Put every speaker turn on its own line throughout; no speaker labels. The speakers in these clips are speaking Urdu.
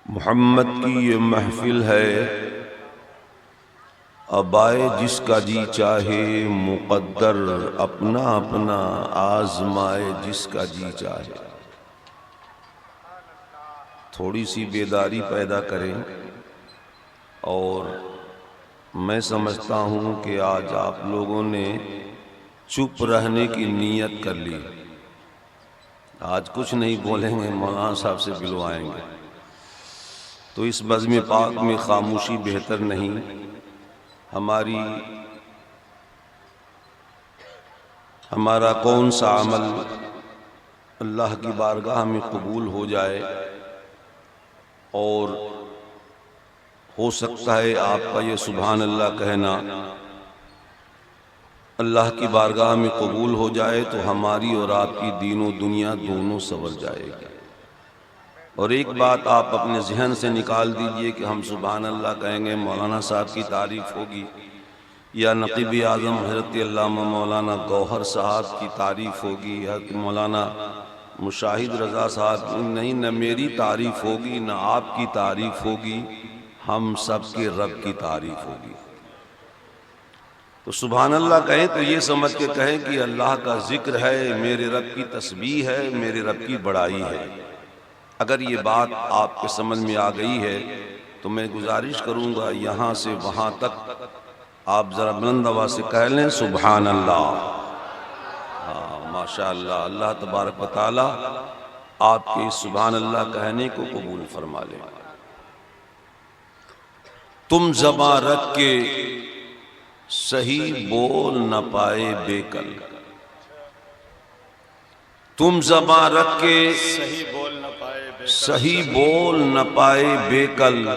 محمد کی یہ محفل ہے، اب آئے جس کا جی چاہے، مقدر اپنا اپنا آزمائے جس کا جی چاہے۔ تھوڑی سی بیداری پیدا کریں، اور میں سمجھتا ہوں کہ آج آپ لوگوں نے چپ رہنے کی نیت کر لی۔ آج کچھ نہیں بولیں گے، مولانا صاحب سے بلوائیں گے، تو اس بزم پاک میں خاموشی بہتر نہیں۔ ہمارا کون سا عمل اللہ کی بارگاہ میں قبول ہو جائے، اور ہو سکتا ہے آپ کا یہ سبحان اللہ کہنا اللہ کی بارگاہ میں قبول ہو جائے تو ہماری اور آپ کی دین و دنیا دونوں سنور جائے گی۔ اور ایک بات آپ اپنے ذہن سے نکال دیجئے کہ ہم سبحان اللہ کہیں گے، مولانا صاحب کی تعریف ہوگی، یا نقیب اعظم حضرت علامہ مولانا گوہر صاحب کی تعریف ہوگی، حضرت مولانا مشاہد رضا صاحب، نہیں، نہ میری تعریف ہوگی نہ آپ کی تعریف ہوگی، ہم سب کے رب کی تعریف ہوگی۔ تو سبحان اللہ کہیں تو یہ سمجھ کے کہیں کہ اللہ کا ذکر ہے، میرے رب کی تسبیح ہے، میرے رب کی بڑائی ہے۔ اگر یہ بات آپ کے سمجھ میں آ گئی ہے تو میں گزارش کروں گا یہاں سے وہاں تک آپ ذرا بلند آواز سے کہہ لیں سبحان اللہ۔ ماشاءاللہ، اللہ تبارک و تعالی آپ کے سبحان اللہ کہنے کو قبول فرما لے۔ تم زباں رکھ کے صحیح بول نہ پائے بے کل، تم زباں رکھ کے صحیح بول نہ پائے بے کل،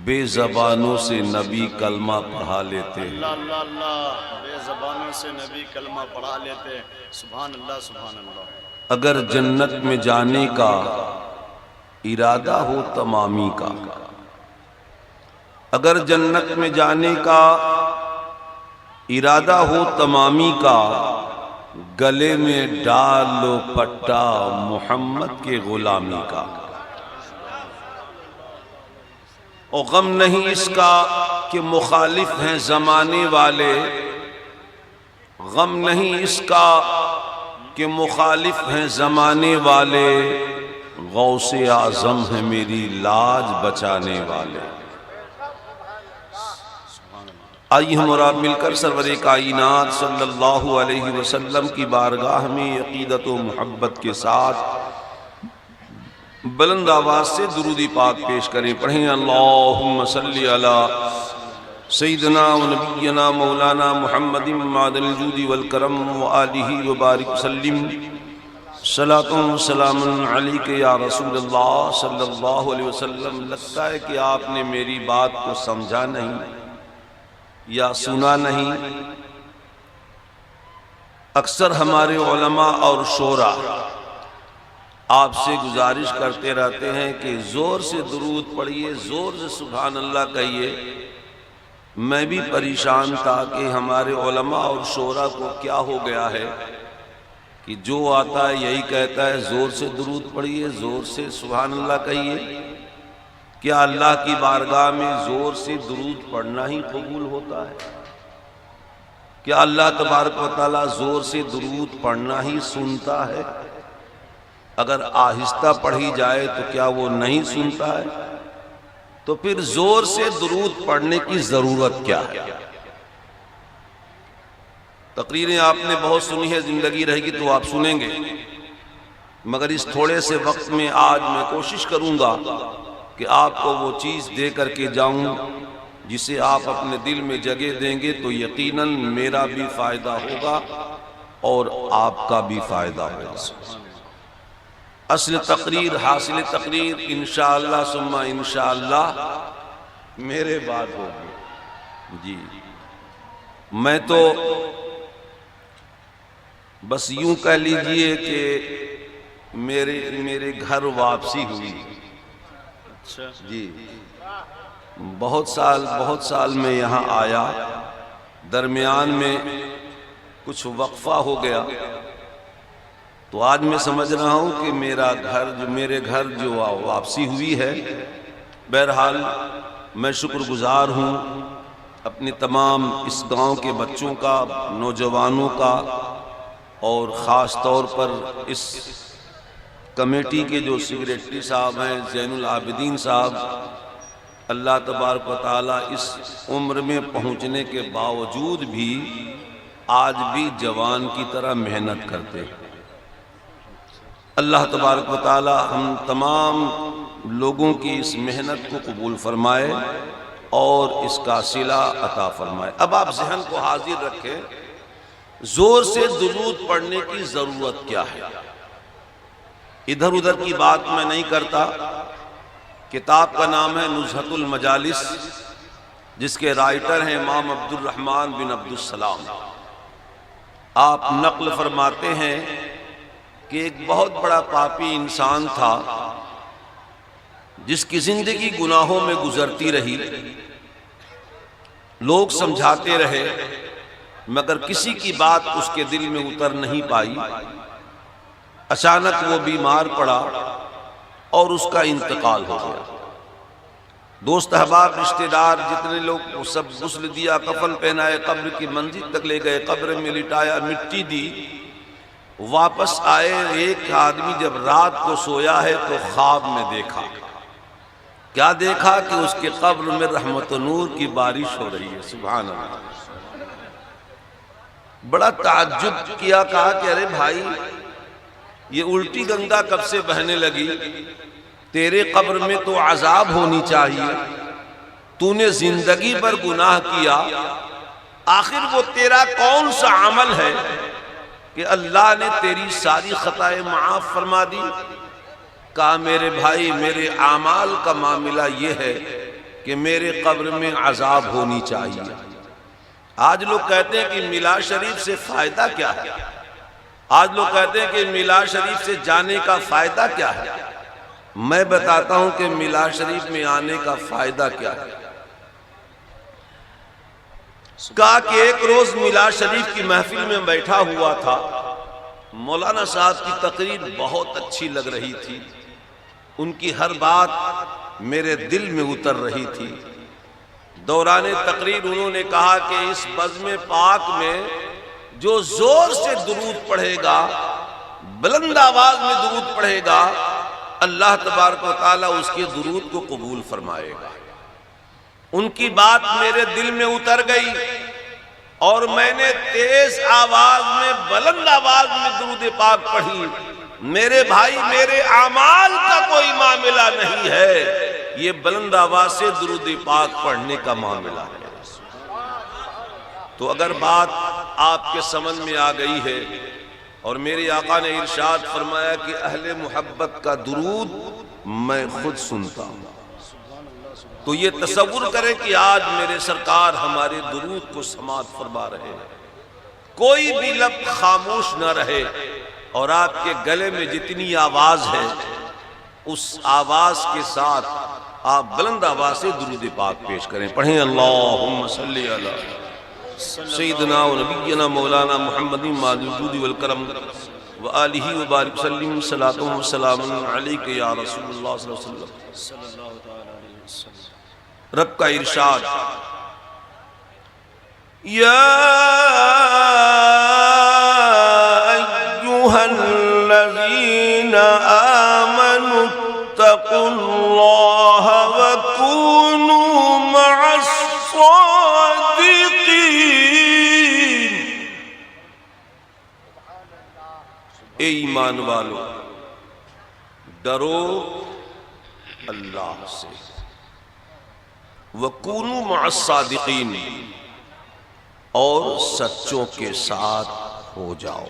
بے زبانوں سے نبی کلمہ پڑھا لیتے۔
اللہ اللہ اللہ، بے زبانوں سے نبی کلمہ پڑھا لیتے۔ سبحان اللہ سبحان اللہ۔
اگر جنت میں جانے کا ارادہ ہو تمامی کا، اگر جنت میں جانے کا ارادہ ہو تمامی کا، گلے میں ڈال لو پٹا محمد کے غلامی کا۔ اور غم نہیں اس کا کہ مخالف ہیں زمانے والے، غم نہیں اس کا کہ مخالف ہیں زمانے والے، غوث اعظم ہے میری لاج بچانے والے۔ آئیے ہم اور آپ مل کر سرور کائنات صلی اللہ علیہ وسلم کی بارگاہ میں عقیدت و محبت کے ساتھ بلند آواز سے درود پاک پیش کریں۔ پڑھیں اللہم صلی علی سیدنا و نبینا مولانا محمد معدن الجود والکرم وآلہ وبارک وسلم۔ صلاۃ و سلام علیک یا رسول اللہ صلی اللہ علیہ وسلم۔ لگتا ہے کہ آپ نے میری بات کو سمجھا نہیں یا سنا نہیں۔ اکثر ہمارے علماء اور شورا آپ سے گزارش کرتے رہتے ہیں کہ زور سے درود پڑھیے، زور سے سبحان اللہ کہیے۔ میں بھی پریشان تھا کہ ہمارے علماء اور شورا کو کیا ہو گیا ہے کہ جو آتا ہے یہی کہتا ہے زور سے درود پڑھیے، زور سے سبحان اللہ کہیے۔ کیا اللہ کی بارگاہ میں زور سے درود پڑھنا ہی قبول ہوتا ہے؟ کیا اللہ تبارک و تعالیٰ زور سے درود پڑھنا ہی سنتا ہے؟ اگر آہستہ پڑھی جائے تو کیا وہ نہیں سنتا ہے؟ تو پھر زور سے درود پڑھنے کی ضرورت کیا ہے؟ تقریریں آپ نے بہت سنی ہے، زندگی رہے گی تو آپ سنیں گے، مگر اس تھوڑے سے وقت میں آج میں کوشش کروں گا کہ آپ کو وہ چیز دے کر کے جاؤں جسے آپ اپنے دل میں جگہ دیں گے تو یقیناً میرا بھی فائدہ ہوگا اور آپ کا بھی فائدہ ہوگا۔ اصل تقریر، حاصل تقریر انشاءاللہ ثم انشاءاللہ میرے بعد ہوگی۔ جی میں تو بس یوں کہہ لیجئے کہ میرے گھر واپسی ہوئی۔ جی بہت سال میں یہاں آیا، درمیان میں کچھ وقفہ ہو گیا، تو آج میں سمجھ رہا ہوں کہ میرے گھر جو واپسی ہوئی ہے، بہرحال میں شکر گزار ہوں اپنی تمام اس گاؤں کے بچوں کا، نوجوانوں کا، اور خاص طور پر اس کمیٹی کے جو سیکریٹری صاحب ہیں زین العابدین صاحب، اللہ تبارک و تعالیٰ اس عمر میں پہنچنے کے باوجود بھی آج بھی جوان کی طرح محنت کرتے ہیں۔ اللہ تبارک و تعالیٰ ہم تمام لوگوں کی اس محنت کو قبول فرمائے اور اس کا صلہ عطا فرمائے۔ اب آپ ذہن کو حاضر رکھیں، زور سے درود پڑھنے کی ضرورت کیا ہے؟ ادھر ادھر کی بات میں نہیں کرتا۔ کتاب کا نام ہے نزہۃ المجالس، جس کے رائٹر ہیں امام عبد الرحمن بن عبد السلام۔ آپ نقل فرماتے ہیں کہ ایک بہت بڑا پاپی انسان تھا جس کی زندگی گناہوں میں گزرتی رہی، لوگ سمجھاتے رہے مگر کسی کی بات اس کے دل میں اتر نہیں پائی۔ اچانک وہ بیمار پڑا اور اس کا انتقال ہو گیا۔ دوست احباب رشتہ دار جتنے لوگ سب غسل دیا، کفن پہنائے، قبر کی منزل تک لے گئے، قبر میں لٹایا، مٹی دی، واپس آئے۔ ایک آدمی جب رات کو سویا ہے تو خواب میں دیکھا، کیا دیکھا کہ اس کے قبر میں رحمت و نور کی بارش ہو رہی ہے۔ سبحان اللہ، بڑا تعجب کیا، کہا کہ ارے بھائی یہ الٹی گنگا کب سے بہنے لگی؟ تیرے قبر میں تو عذاب ہونی چاہیے، تو نے زندگی پر گناہ کیا، آخر وہ تیرا کون سا عمل ہے کہ اللہ نے تیری ساری خطائیں معاف فرما دی؟ کہا میرے بھائی میرے اعمال کا معاملہ یہ ہے کہ میرے قبر میں عذاب ہونی چاہیے۔ آج لوگ کہتے ہیں کہ میلاد شریف سے فائدہ کیا ہے؟ آج لوگ کہتے ہیں کہ میلاد شریف سے جانے کا فائدہ کیا ہے؟ میں بتاتا ہوں کہ میلاد شریف میں آنے کا فائدہ کیا ہے۔ کہا کہ ایک روز میلاد شریف کی محفل میں بیٹھا ہوا تھا، مولانا صاحب کی تقریر بہت اچھی لگ رہی تھی، ان کی ہر بات میرے دل میں اتر رہی تھی۔ دوران تقریر انہوں نے کہا کہ اس بزم پاک میں جو زور سے درود پڑھے گا، بلند آواز میں درود پڑھے گا، اللہ تبارک و تعالیٰ اس کے درود کو قبول فرمائے گا۔ ان کی بات میرے دل میں اتر گئی اور میں نے تیز آواز میں، بلند آواز میں درود پاک پڑھی۔ میرے بھائی میرے اعمال کا کوئی معاملہ نہیں ہے، یہ بلند آواز سے درود پاک پڑھنے کا معاملہ ہے۔ تو اگر بات آپ کے سمجھ میں آ گئی ہے، اور میرے آقا نے ارشاد فرمایا کہ اہل محبت کا درود میں خود سنتا ہوں، تو یہ تصور کریں کہ آج میرے سرکار ہمارے درود کو سماعت فرما رہے ہیں، کوئی بھی لب خاموش نہ رہے، اور آپ کے گلے میں جتنی آواز ہے اس آواز کے ساتھ آپ بلند آواز سے درود پاک پیش کریں۔ پڑھیں اللہم صلی علی سیدنا و نبینا مولانا محمد الجود والکرم وآلہ وبارک وسلم، صلاۃ و سلام علیک یا رسول اللہ صلی اللہ علیہ وسلم۔ رب کا ارشاد، یا ایھا الذین آمنوا اتقوا اللہ وکونوا مع الصادقین۔ اے ایمان والو، ڈرو اللہ سے، وَكُونُوا مَعَ الصَّادِقِينَ، اور سچوں کے ساتھ ہو جاؤ۔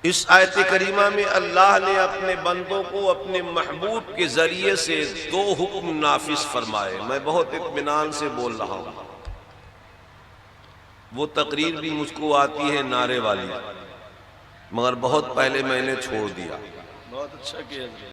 اس آیت کریمہ میں اللہ نے اپنے بندوں کو اپنے محبوب کے ذریعے سے دو حکم نافذ فرمائے۔ میں بہت اطمینان سے بول رہا ہوں، وہ تقریر بھی مجھ کو آتی ہے نعرے والی، مگر بہت پہلے میں نے چھوڑ دیا۔
بہت اچھا کیا۔